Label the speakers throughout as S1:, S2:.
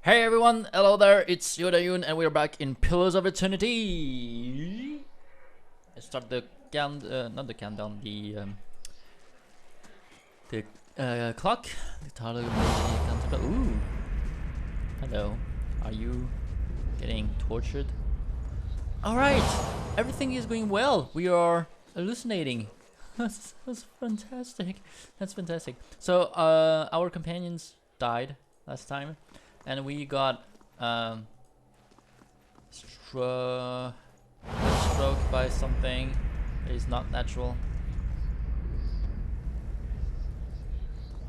S1: Hey everyone, hello there, it's Yoda and we're back in Pillars of Eternity. Let's start the not the countdown, the clock. The title of the countdown. Ooh, hello. Are you getting tortured? All right, everything is going well. We are hallucinating. That's fantastic. That's fantastic. So our companions died last time, and we got stroked by something that is not natural.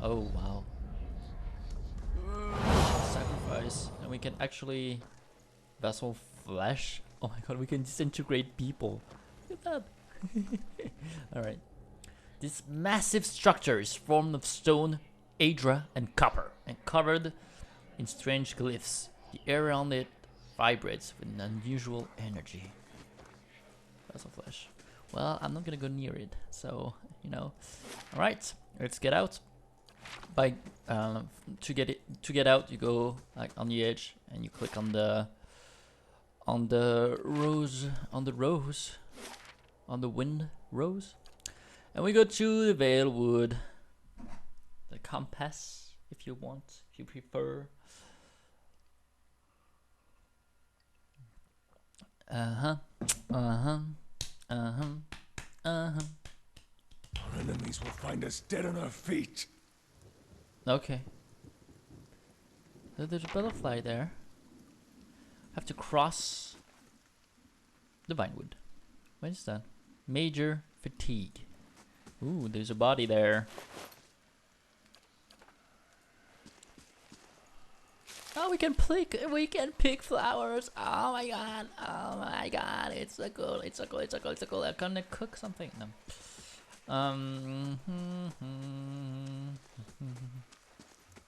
S1: Oh wow. Sacrifice. And we can actually vessel flesh. Oh my god, we can disintegrate people. Look at that. Alright. This massive structure is formed of stone, adra, and copper, and covered in strange glyphs. The air around it vibrates with an unusual energy. Vessel flesh. Well, I'm not gonna go near it, so you know. All right, let's get out. By to get out, you go like on the edge and you click on the rose on the wind rose, and we go to the Veil Wood, the compass, if you want, if you prefer. Our
S2: enemies will find us dead on our feet.
S1: Okay. So there's a butterfly there. Have to cross the Vinewood. What is that? Major fatigue. Ooh, there's a body there. Oh, we can pick flowers. Oh my god. Oh my god. It's so cool. It's so cool. It's so cool. It's so cool. I'm gonna cook something. No.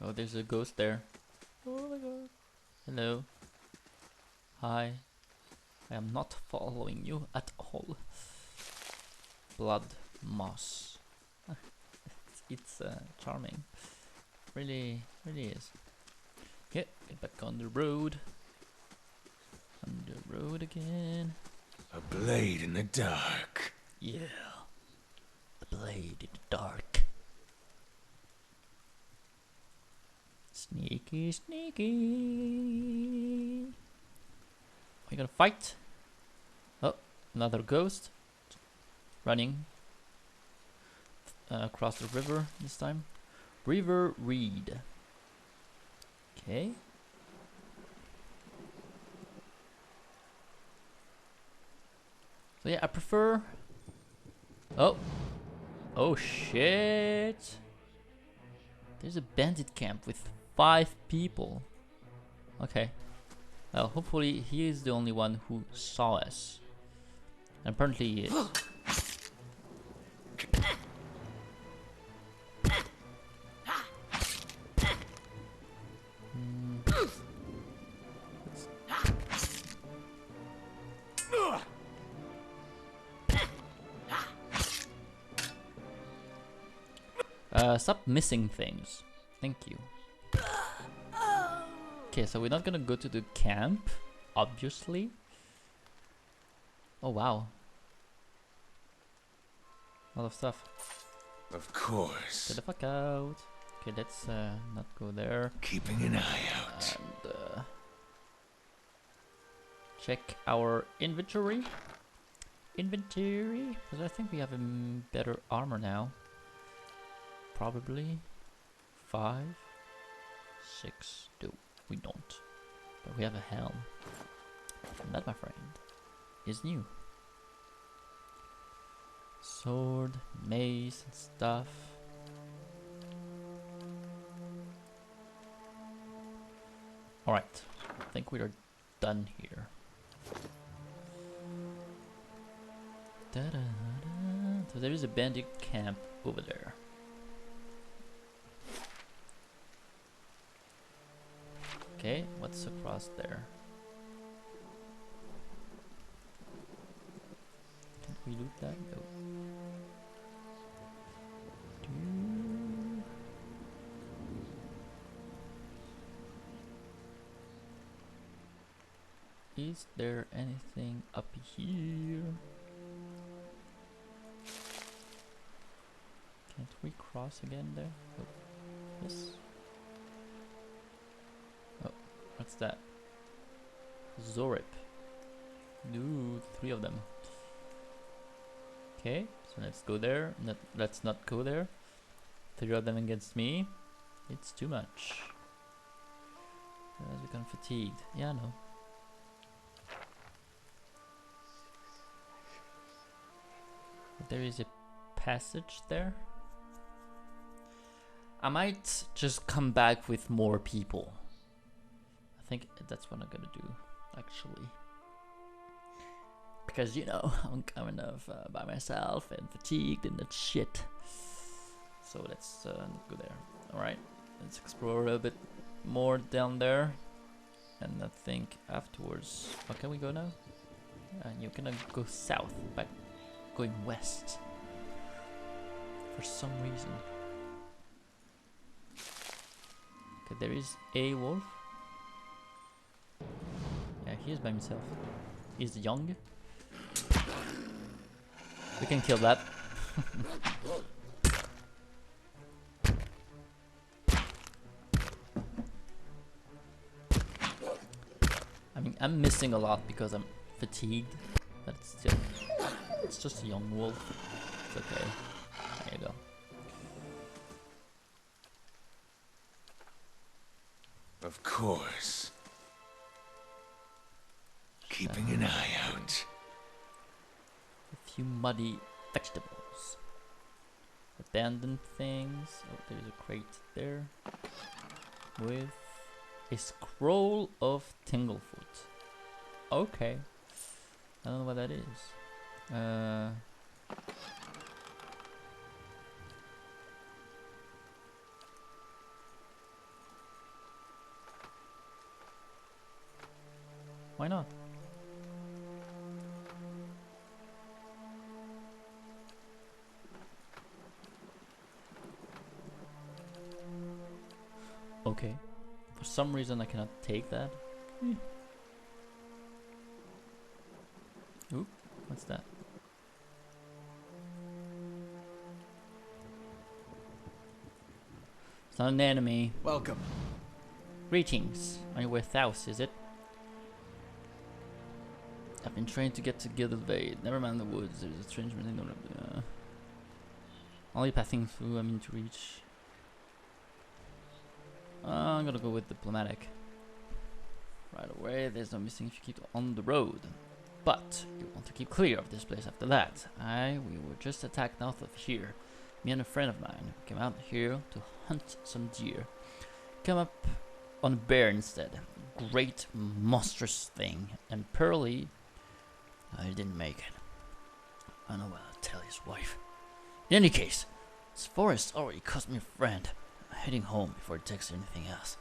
S1: Oh, there's a ghost there. Oh my god. Hello. Hi. I am not following you at all. Blood moss. it's charming. Really is. Okay, get back on the road. On the road again.
S2: A blade in the dark.
S1: Yeah. The blade in the dark. Sneaky, sneaky. Are you gonna fight? Oh, another ghost. Running across the river this time. River Reed. Okay. So yeah, I prefer... Oh. Oh shit. There's a bandit camp with 5 people. Okay. Well, hopefully he is the only one who saw us. And apparently he is. Stop missing things. Thank you. Okay, so we're not gonna go to the camp, obviously. Oh wow. A lot of stuff.
S2: Of course.
S1: Get the fuck out. Okay, let's not go there.
S2: Keeping an eye out.
S1: And check our inventory. Because I think we have a better armor now. Probably 5, 6. No, we don't. But we have a helm. And that, my friend, is new. Sword, mace, and stuff. Alright, I think we are done here. Da-da-da. So there is a bandit camp over there. Okay, what's across there? Can we loot that? No. Do- Is there anything up here? Can't we cross again there? Oh, yes. Oh, what's that? Zorip. Ooh, 3 of them. Okay, so let's go there. Let's not go there. 3 of them against me. It's too much. As we become fatigued. Yeah, I know. There is a passage there. I might just come back with more people. I think that's what I'm gonna do, actually. Because, you know, I'm kind of by myself and fatigued and that shit. So let's go there. Alright, let's explore a little bit more down there. And I think afterwards... Oh, can we go now? And you're gonna go south, but going west. For some reason. Okay, there is a wolf. Yeah, he's by himself. He's young. We can kill that. I mean, I'm missing a lot because I'm fatigued, but still, it's just a young wolf. It's okay. There you go.
S2: Of course. Keeping an eye out.
S1: A few muddy vegetables. Abandoned things. Oh, there's a crate there. With a scroll of Tinglefoot. Okay. I don't know what that is. Why not? Okay. For some reason I cannot take that. Ooh, what's that? It's not an enemy.
S3: Welcome.
S1: Greetings. Are you with House, is it? I've been trying to get to Gilded. Never mind the woods. There's a strange man. Only passing through. I mean to reach. I'm gonna go with diplomatic. Right away. There's no missing if you keep on the road. But you want to keep clear of this place after that. We were just attacked north of here. Me and a friend of mine came out here to hunt some deer. Came up on a bear instead. Great monstrous thing. And Pearly, I didn't make it. I know what I'll tell his wife. In any case, this forest already cost me a friend. I'm heading home before it takes anything else.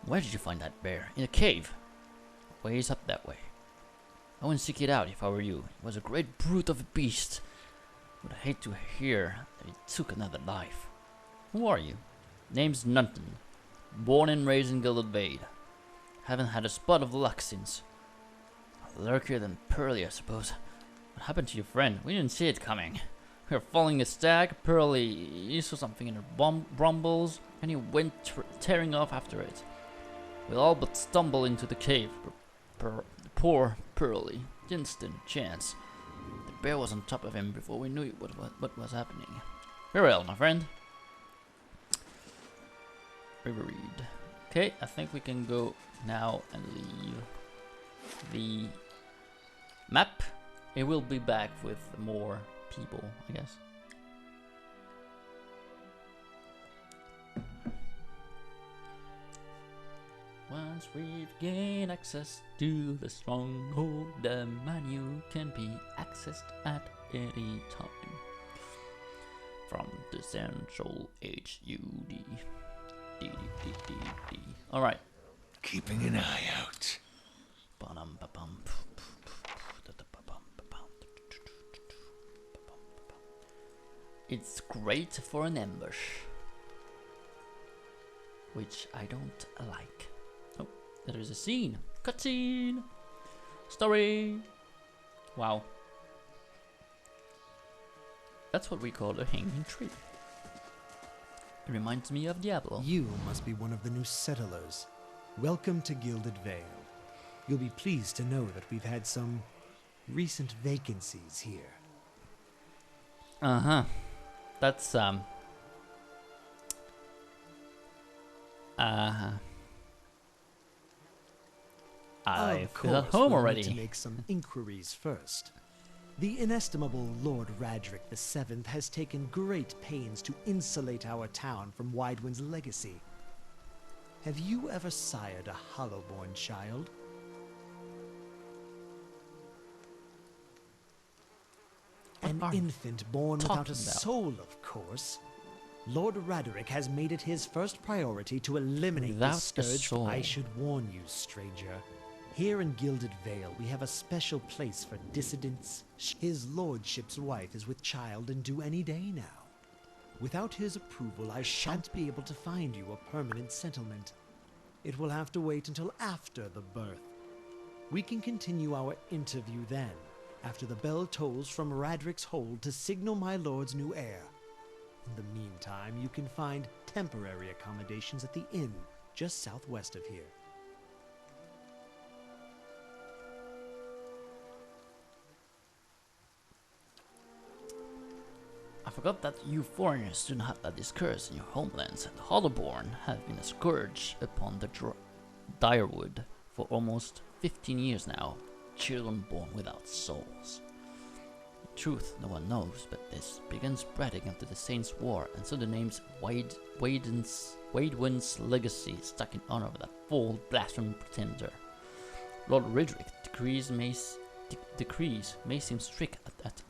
S1: Where did you find that bear? In a cave. Ways up that way. I wouldn't seek it out if I were you. It was a great brute of a beast. Would hate to hear that it took another life. Who are you? Name's Nunton. Born and raised in Gilded. Haven't had a spot of luck since. Lurkier than Pearly, I suppose. What happened to your friend? We didn't see it coming. We were following a stag. Pearly, he saw something in her brambles, and he went tearing off after it. We all but stumbled into the cave. Poor Pearly didn't stand a chance. The bear was on top of him before we knew what was happening. Very well, my friend. River Reed. Okay, I think we can go now and leave the map. It will be back with more people, I guess. Once we've gained access to the stronghold, the menu can be accessed at any time from the central HUD. Alright.
S2: Keeping an eye out.
S1: It's great for an ambush, which I don't like. Oh, there is a scene Cutscene. Story. Wow. That's what we call a hanging tree. It reminds me of Diablo.
S3: You must be one of the new settlers. Welcome to Gilded Vale. You'll be pleased to know that we've had some recent vacancies here.
S1: Uh-huh. That's I
S3: Of
S1: feel at
S3: course,
S1: home
S3: we'll
S1: already.
S3: need to make some inquiries first. The inestimable Lord Radric VII has taken great pains to insulate our town from Widewind's legacy. Have you ever sired a Hollowborn child? An
S1: are you
S3: infant born without
S1: talking
S3: a
S1: about?
S3: soul, of course. Lord Radric has made it his first priority to eliminate
S1: Without
S3: this
S1: a
S3: scourge.
S1: soul.
S3: I should warn you, stranger. Here in Gilded Vale, we have a special place for dissidents. His lordship's wife is with child and due any day now. Without his approval, I shan't be able to find you a permanent settlement. It will have to wait until after the birth. We can continue our interview then, after the bell tolls from Radric's hold to signal my lord's new heir. In the meantime, you can find temporary accommodations at the inn just southwest of here.
S1: I forgot that you foreigners do not have that this curse in your homelands. The Hollowborn have been a scourge upon the Direwood for almost 15 years now. Children born without souls. The truth no one knows, but this began spreading after the Saints' War, and so the name's Waidwin's legacy stuck in honor of that foul blasphemy pretender. Lord Ridrick decrees may seem strict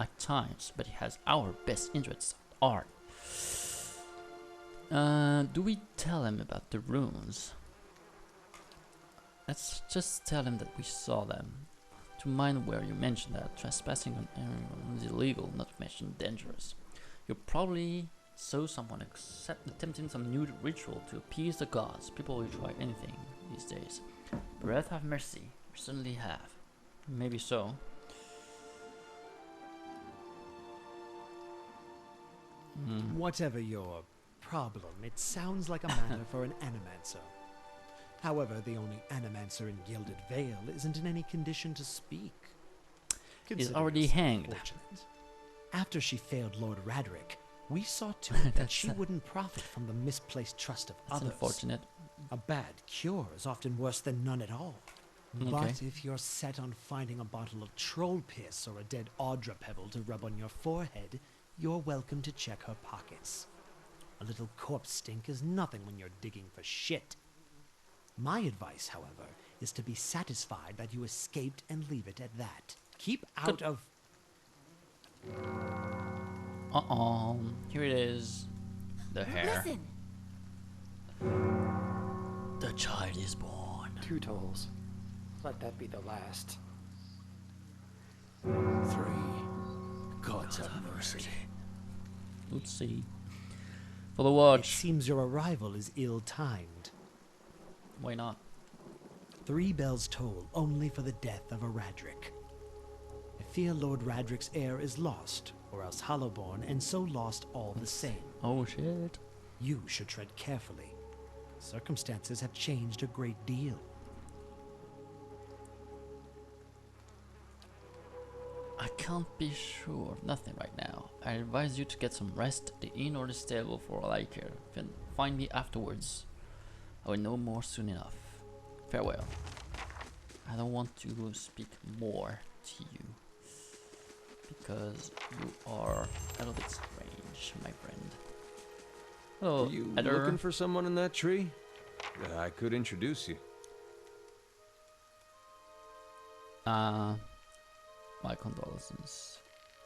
S1: at times, but he has our best interests at heart. Do we tell him about the runes? Let's just tell him that we saw them. To mind where you mentioned that trespassing on anyone is illegal, not to mention dangerous. You probably saw someone attempting some new ritual to appease the gods. People will try anything these days. Breath have mercy. We certainly have. Maybe so.
S3: Whatever your problem, it sounds like a matter for an animancer. However, the only animancer in Gilded Vale isn't in any condition to speak.
S1: He's
S3: Consider
S1: already
S3: yourself
S1: hanged.
S3: fortunate. After she failed Lord Radric, we saw to it that
S1: That's,
S3: she wouldn't profit from the misplaced trust of
S1: That's
S3: others.
S1: unfortunate.
S3: A bad cure is often worse than none at all.
S1: Okay.
S3: But if you're set on finding a bottle of troll piss or a dead Audra pebble to rub on your forehead, you're welcome to check her pockets. A little corpse stink is nothing when you're digging for shit. My advice, however, is to be satisfied that you escaped and leave it at that. Keep out of...
S1: Uh-oh. Here it is. The hair.
S4: Listen.
S1: The child is born.
S5: 2 tolls. Let that be the last.
S2: 3. Gods have mercy.
S1: Let's see. For the
S3: It
S1: watch.
S3: seems your arrival is ill-timed.
S1: Why not?
S3: 3 bells toll only for the death of a Radric. I fear Lord Radric's heir is lost, or else Hollowborn, and so lost all the same.
S1: Oh shit.
S3: You should tread carefully. Circumstances have changed a great deal.
S1: I can't be sure of nothing right now. I advise you to get some rest at the inn or the stable for all I care. Then find me afterwards. I will know more soon enough. Farewell. I don't want to speak more to you, because you are a little bit strange, my friend. Hello,
S6: Are you
S1: Eder.
S6: looking for someone in that tree? I could introduce you.
S1: My condolences.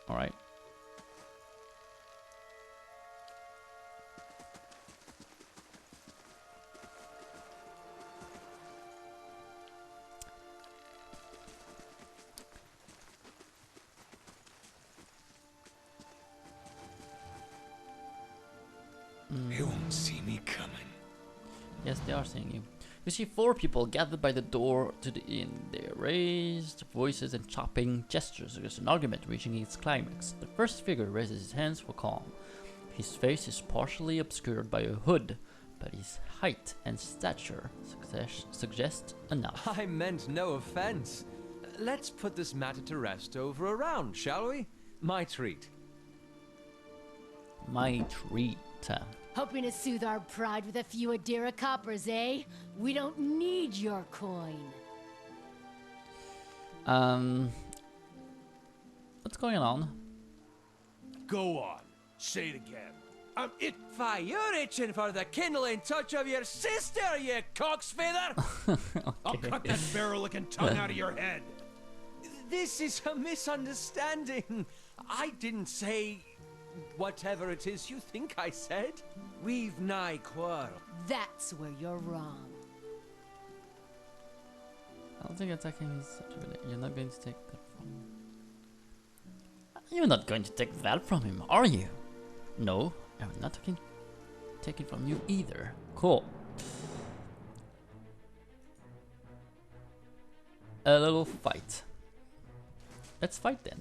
S1: Alright.
S2: They won't see me coming.
S1: Yes, they are seeing you. We see 4 people gathered by the door to the inn. Their raised voices and chopping gestures suggest an argument reaching its climax. The first figure raises his hands for calm. His face is partially obscured by a hood, but his height and stature suggest enough.
S6: I meant no offense. Let's put this matter to rest over a round, shall we? My treat.
S1: My treat.
S4: Hoping to soothe our pride with a few Adira coppers, eh? We don't need your coin.
S1: What's going on?
S2: Go on. Say it again.
S6: Why, you're itching for the kindling touch of your sister, you cocksfeather!
S2: I'll cut that barrel-looking tongue out of your head.
S6: This is a misunderstanding. I didn't say whatever it is you think I said. We've nigh quarrel.
S4: That's where you're wrong.
S1: I don't think attacking is such a... You're not going to take that from him. You're not going to take that from him, are you? No, I'm not take it from you either. Cool. A little fight. Let's fight then.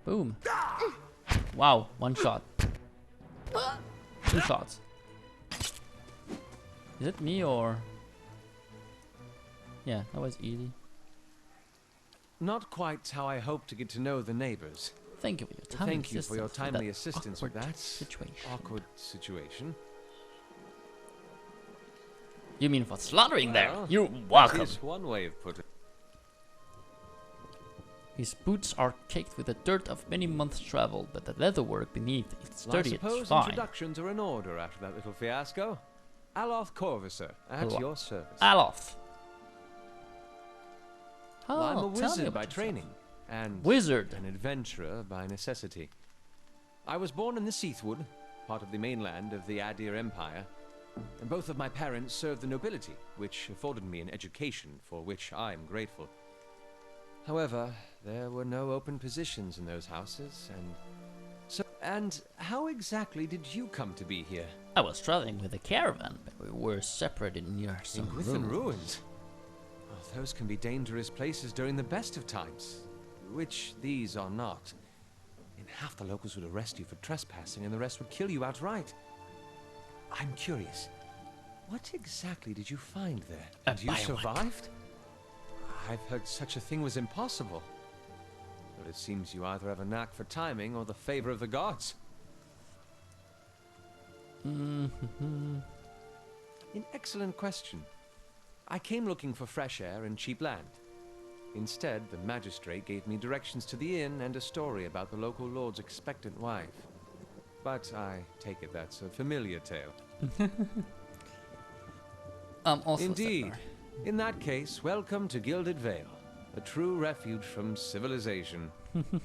S1: Boom. Wow, 1 shot. 2 shots. Is it me or... Yeah, that was easy.
S6: Not quite how I hope to get to know the neighbors.
S1: Thank you for your timely
S6: Thank you for your timely assistance with that
S1: situation.
S6: awkward situation.
S1: You mean for slaughtering there?
S6: Well,
S1: You're
S6: that
S1: welcome.
S6: is one way of putting it.
S1: His boots are caked with the dirt of many months' travel, but the leatherwork beneath is
S6: Well, I
S1: sturdy and
S6: suppose
S1: fine.
S6: introductions are in order after that little fiasco. Aloth Corvisor, at your service.
S1: Aloth.
S6: Well, I'm a
S1: tell me
S6: wizard
S1: about
S6: by
S1: yourself.
S6: training, and
S1: Wizard.
S6: an adventurer by necessity. I was born in the Seathwood, part of the mainland of the Adir Empire, and both of my parents served the nobility, which afforded me an education for which I am grateful. However, there were no open positions in those houses, and how exactly did you come to be here?
S1: I was traveling with a caravan, but we were separated near some
S6: In Gwithan
S1: ruins.
S6: ruins? Oh, those can be dangerous places during the best of times, which these are not. And half the locals would arrest you for trespassing, and the rest would kill you outright. I'm curious, what exactly did you find there?
S1: A
S6: And you
S1: bioweapon.
S6: survived? I've heard such a thing was impossible. But it seems you either have a knack for timing or the favor of the gods. An excellent question. I came looking for fresh air and cheap land. Instead, the magistrate gave me directions to the inn and a story about the local lord's expectant wife. But I take it that's a familiar tale.
S1: Also
S6: Indeed.
S1: September.
S6: In that case, welcome to Gilded Vale, a true refuge from civilization.
S1: Don't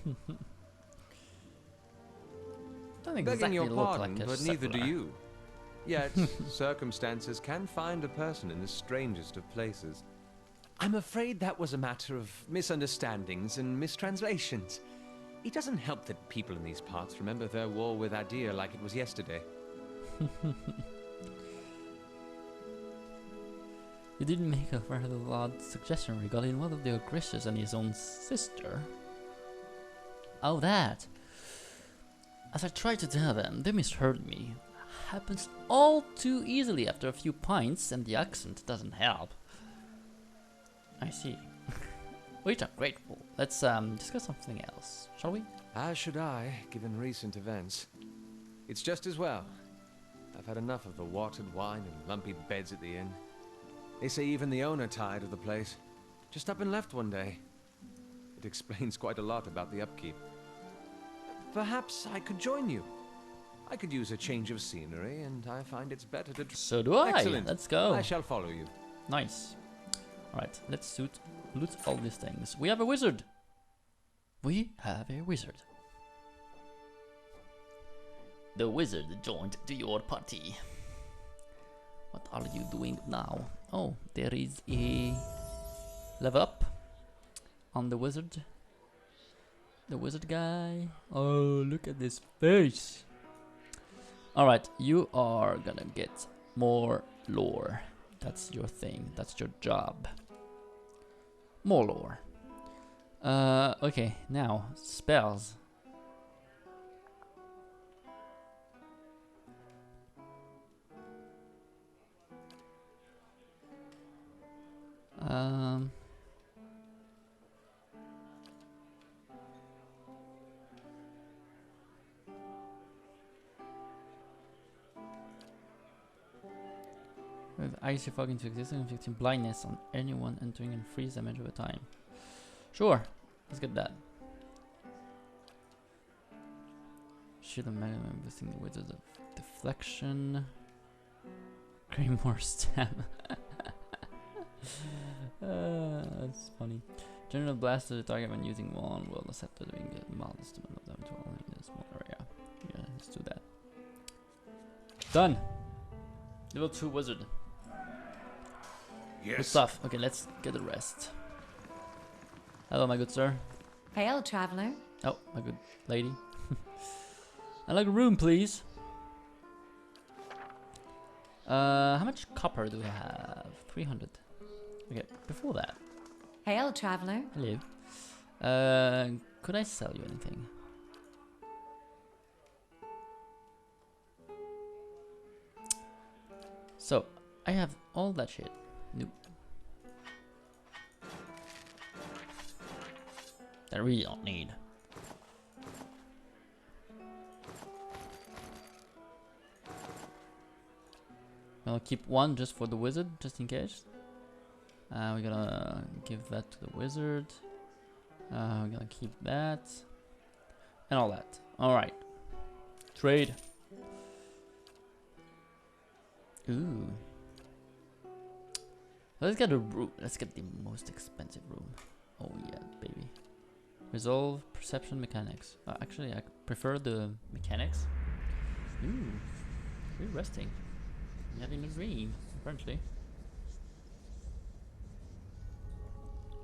S6: Begging
S1: exactly
S6: your
S1: look
S6: pardon,
S1: like a
S6: but neither do
S1: settler.
S6: you. Yet, circumstances can find a person in the strangest of places. I'm afraid that was a matter of misunderstandings and mistranslations. It doesn't help that people in these parts remember their war with Adir like it was yesterday.
S1: You didn't make a very odd suggestion regarding one of the aggressors and his own sister. Oh, that. As I tried to tell them, they misheard me. Happens all too easily after a few pints, and the accent doesn't help. I see. Which I'm grateful. Let's discuss something else, shall we?
S6: As should I, given recent events. It's just as well. I've had enough of the watered wine and lumpy beds at the inn. They say even the owner tired of the place. Just up and left one day. It explains quite a lot about the upkeep. Perhaps I could join you. I could use a change of scenery, and I find it's better to...
S1: So do I.
S6: Excellent.
S1: Let's go.
S6: I shall follow you.
S1: Nice. Alright, let's loot all these things. We have a wizard. We have a wizard. The wizard joined to your party. What are you doing now? Oh, there is a level up on the wizard. The wizard guy. Oh, look at this face. Alright, you are gonna get more lore. That's your thing. That's your job. More lore. Okay, now spells. With icy fog into existence, inflicting blindness on anyone entering and freeze damage over time. Sure, let's get that. Shield of Magnum, boosting the wizard of deflection. Greymoor stem. That's funny. General blast to the target when using one will accept the doing a mild estimate of them to only in a small area. Yeah, let's do that. Done. Level 2 wizard. Good
S2: Yes.
S1: stuff. Okay, let's get the rest. Hello, my good sir.
S7: Hail, traveler.
S1: Oh, my good lady. I'd like a room, please. How much copper do we have? 300. Okay, before that.
S7: Hail, traveler.
S1: Hello. Could I sell you anything? So, I have all that shit. Nope. That I really don't need. I'll keep one just for the wizard, just in case. We're gonna give that to the wizard. We're gonna keep that. And all that. Alright. Trade. Ooh. Let's get a room. Let's get the most expensive room. Oh yeah, baby. Resolve, perception, mechanics. Actually, I prefer the mechanics. Ooh. We're resting. I'm having a dream, apparently.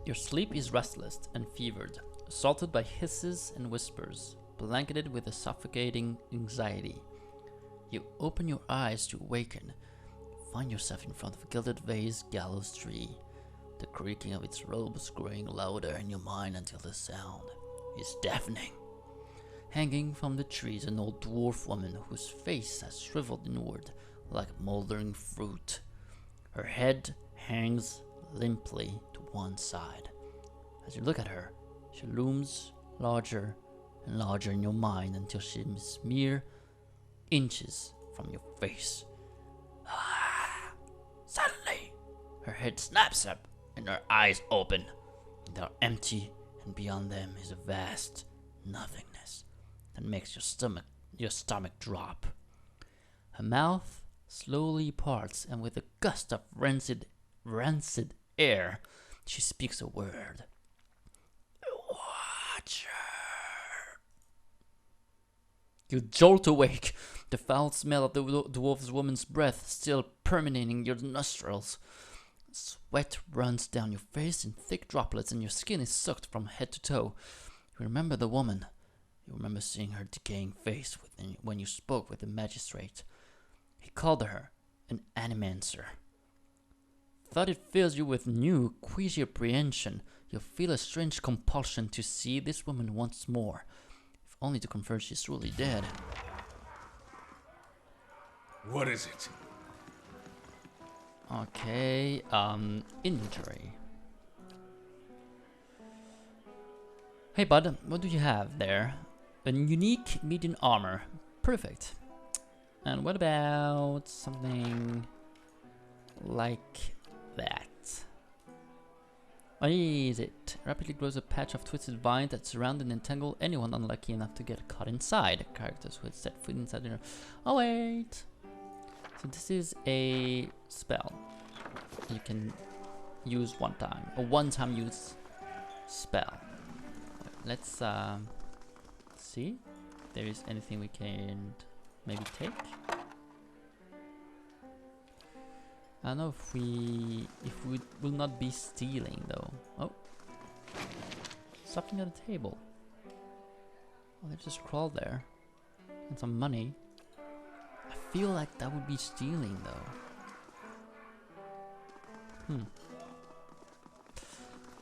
S1: Your sleep is restless and fevered, assaulted by hisses and whispers, blanketed with a suffocating anxiety. You open your eyes to awaken, find yourself in front of a gilded vase gallows tree, the creaking of its robes growing louder in your mind until the sound is deafening. Hanging from the tree is an old dwarf woman whose face has shriveled inward like moldering fruit. Her head hangs limply to one side. As you look at her, she looms larger and larger in your mind until she is mere inches from your face. Suddenly, her head snaps up and her eyes open. They are empty, and beyond them is a vast nothingness that makes your stomach drop. Her mouth slowly parts, and with a gust of rancid air, she speaks a word. Watcher. You jolt awake, the foul smell of the dwarf's woman's breath still permeating your nostrils. Sweat runs down your face in thick droplets, and your skin is soaked from head to toe. You remember the woman. You remember seeing her decaying face when you spoke with the magistrate. He called her an animancer. Thought it fills you with new, queasy apprehension. You feel a strange compulsion to see this woman once more, if only to confirm she's truly dead.
S2: What is it?
S1: Okay, inventory. Hey bud, what do you have there? A unique medium armor. Perfect. And what about something like that? What is it? Rapidly grows a patch of twisted vines that surround and entangle anyone unlucky enough to get caught inside. Characters who had set foot inside their... Oh wait! So this is a spell. You can use one time. A one-time use spell. Let's see if there is anything we can maybe take. I don't know if we will not be stealing though. Oh, something on the table. Oh, there's a scroll there and some money. feel like that would be stealing though.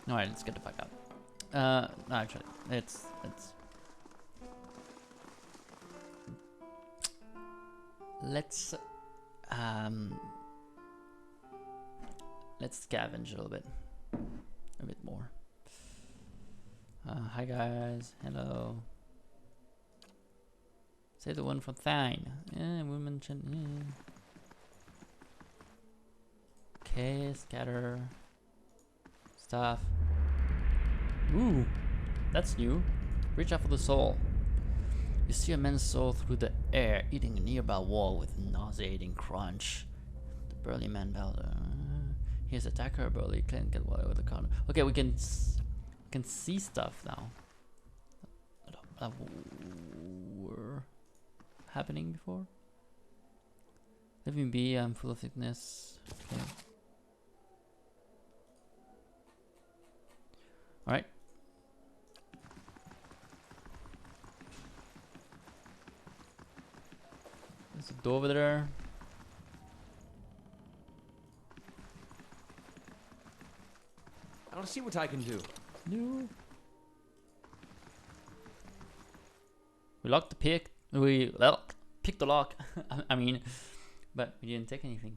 S1: Alright, let's get the fuck out. No, actually, let's scavenge a little bit, a bit more. Hi guys, hello. Say the one from Thine. Yeah, we mentioned. Yeah. Okay, scatter stuff. Ooh, that's new. Reach out for the soul. You see a man's soul through the air, eating a nearby wall with a nauseating crunch. The burly man Baldur. His attacker, burly, can't get away with the counter. Okay, we can see stuff now. That were happening before. Living bee, I'm full of sickness. Okay. Alright. There's a door over there.
S6: I want to see what I can do.
S1: No. We locked the pick. We picked the lock. I mean, but we didn't take anything.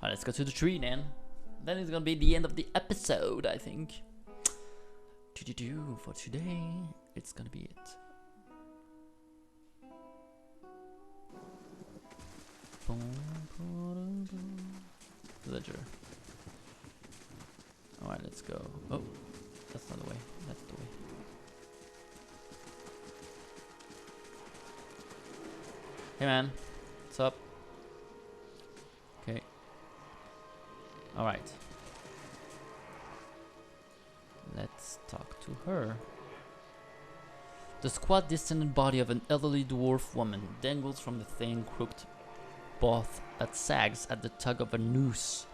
S1: Alright, let's go to the tree then. Then it's gonna be the end of the episode, I think. For today, it's gonna be it. Villager. Alright, let's go. Oh, that's not the way. That's the way. Hey man, what's up? Okay. Alright. Let's talk to her. The squat, distended body of an elderly dwarf woman dangles from the thin, crooked both that sags at the tug of a noose.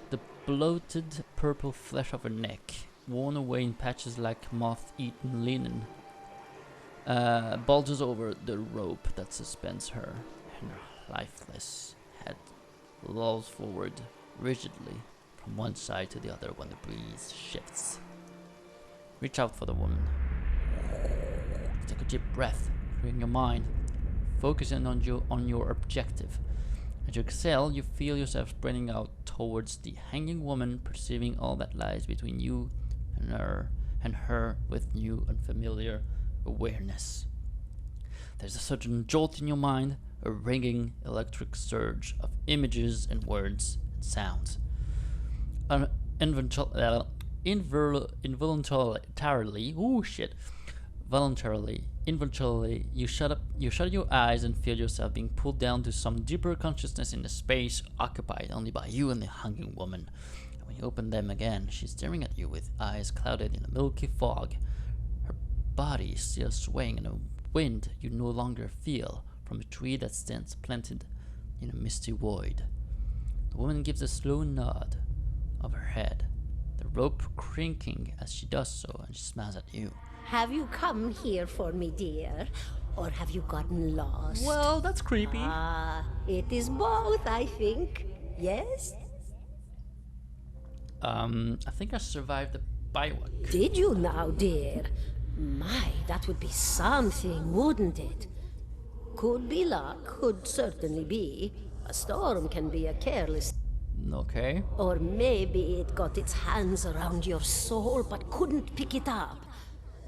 S1: The bloated purple flesh of her neck, worn away in patches like moth-eaten linen, bulges over the rope that suspends her, and her lifeless head lolls forward rigidly from one side to the other when the breeze shifts. Reach out for the woman. Take a deep breath, freeing your mind, focusing on your objective. As you exhale, you feel yourself spreading out towards the hanging woman, perceiving all that lies between you and her with new and familiar awareness. There's a sudden jolt in your mind, a ringing electric surge of images and words and sounds. Involuntarily, you shut your eyes and feel yourself being pulled down to some deeper consciousness in a space occupied only by you and the hanging woman. And when you open them again, she's staring at you with eyes clouded in a milky fog. Her body is still swaying in a wind you no longer feel from a tree that stands planted in a misty void. The woman gives a slow nod of her head, the rope crinking as she does so, and she smiles at you.
S8: Have you come here for me, dear? Or have you gotten lost?
S1: Well, that's creepy.
S8: It is both, I think. Yes?
S1: I think I survived the bivouac.
S8: Did you now, dear? My, that would be something, wouldn't it? Could be luck, could certainly be. A storm can be a careless...
S1: Okay.
S8: Or maybe it got its hands around your soul but couldn't pick it up.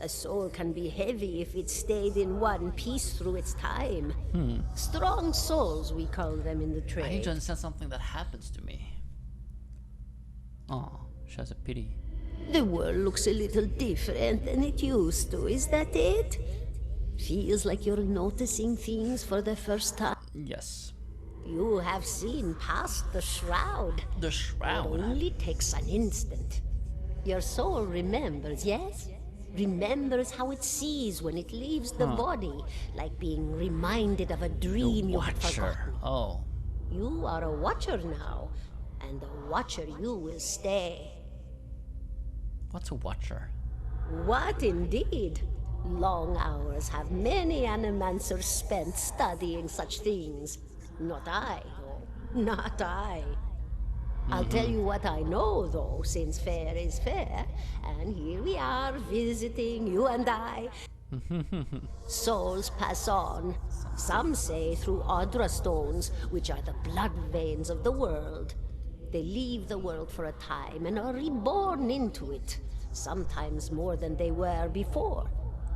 S8: A soul can be heavy if it stayed in one piece through its time. Strong souls, we call them in the trade.
S1: I need to understand something that happens to me. Oh, she has a pity.
S8: The world looks a little different than it used to, is that it? Feels like you're noticing things for the first time.
S1: Yes.
S8: You have seen past the shroud.
S1: The shroud?
S8: It only takes an instant. Your soul remembers, yes? Remembers how it sees when it leaves the body, like being reminded of a dream you had forgotten.
S1: Oh.
S8: You are a watcher now, and a watcher you will stay.
S1: What's a watcher?
S8: What indeed? Long hours have many animancers spent studying such things. Not I, though. Not I. I'll tell you what I know, though, since fair is fair, and here we are visiting, you and I. Souls pass on, some say through Audra stones, which are the blood veins of the world. They leave the world for a time and are reborn into it, sometimes more than they were before,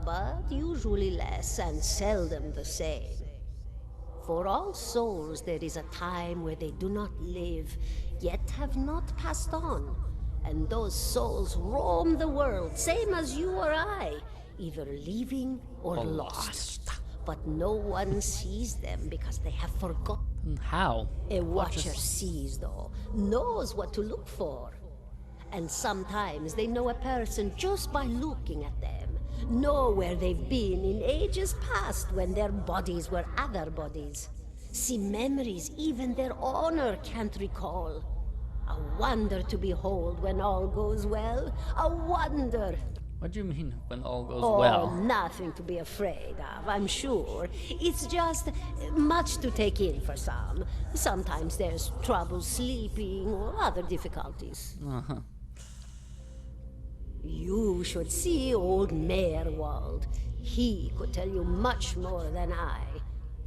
S8: but usually less and seldom the same. For all souls there is a time where they do not live, yet have not passed on, and those souls roam the world, same as you or I, either leaving or lost. But no one sees them because they have forgotten.
S1: How?
S8: A watcher sees, though, knows what to look for. And sometimes they know a person just by looking at them, know where they've been in ages past when their bodies were other bodies. See memories even their owner can't recall. A wonder to behold when all goes well. A wonder.
S1: What do you mean when all goes
S8: Oh,
S1: well?
S8: nothing to be afraid of, I'm sure. It's just much to take in for some. Sometimes there's trouble sleeping or other difficulties. You should see old Merwald. He could tell you much more than I.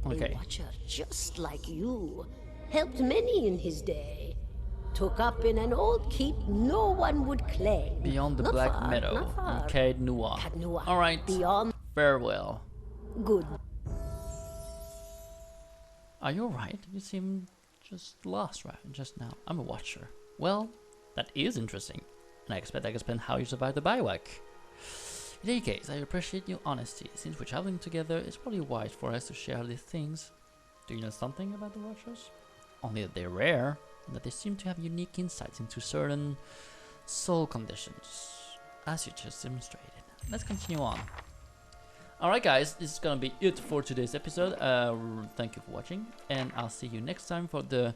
S1: Okay.
S8: A watcher just like you. Helped many in his day. Took up in an old keep no one would claim.
S1: Beyond the
S8: Not
S1: Black
S8: far,
S1: Meadow,
S8: not far.
S1: in Caed Nua.
S8: Caed Nua.
S1: Alright,
S8: Beyond.
S1: farewell.
S8: Good.
S1: Are you alright? You seem just lost right just now. I'm a watcher. Well, that is interesting. And I expect I can spend how you survived the bivouac. In any case, I appreciate your honesty. Since we're traveling together, it's probably wise for us to share these things. Do you know something about the watchers? Only that they're rare, and that they seem to have unique insights into certain soul conditions, as you just demonstrated. Let's continue on. Alright guys, this is gonna be it for today's episode. Thank you for watching, and I'll see you next time for the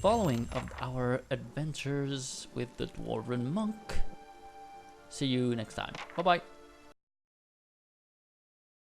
S1: following of our adventures with the Dwarven Monk. See you next time. Bye bye.